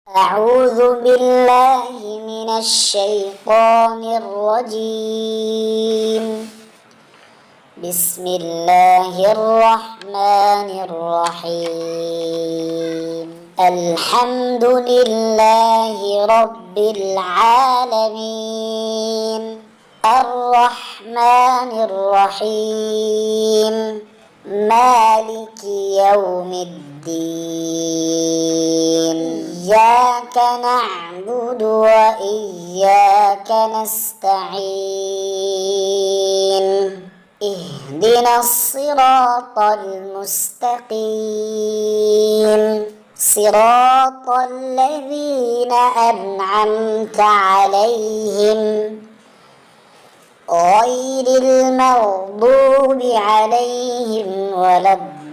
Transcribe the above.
أعوذ بالله من الشيطان الرجيم. بسم الله الرحمن الرحيم. الحمد لله رب العالمين الرحمن الرحيم مالك يوم الدين. إياك نعبد وإياك نستعين. اهدنا الصراط المستقيم صراط الذين أنعمت عليهم غير المغضوب عليهم ولا الضالين.